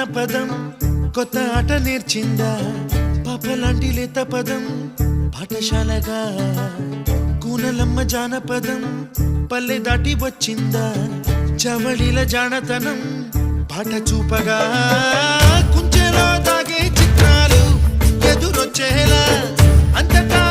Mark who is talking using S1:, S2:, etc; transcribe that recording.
S1: జానపదం కొత్త ఆట నేర్చిందా పాపలాంటి లేత పదం పాఠశాలగా కూనలమ్మ జానపదం పల్లె దాటి వచ్చిందా చవళిల జానతనం పాట చూపగా కుంచెలో తాగే చిత్రాలు ఎదురొచ్చేలా అంతటా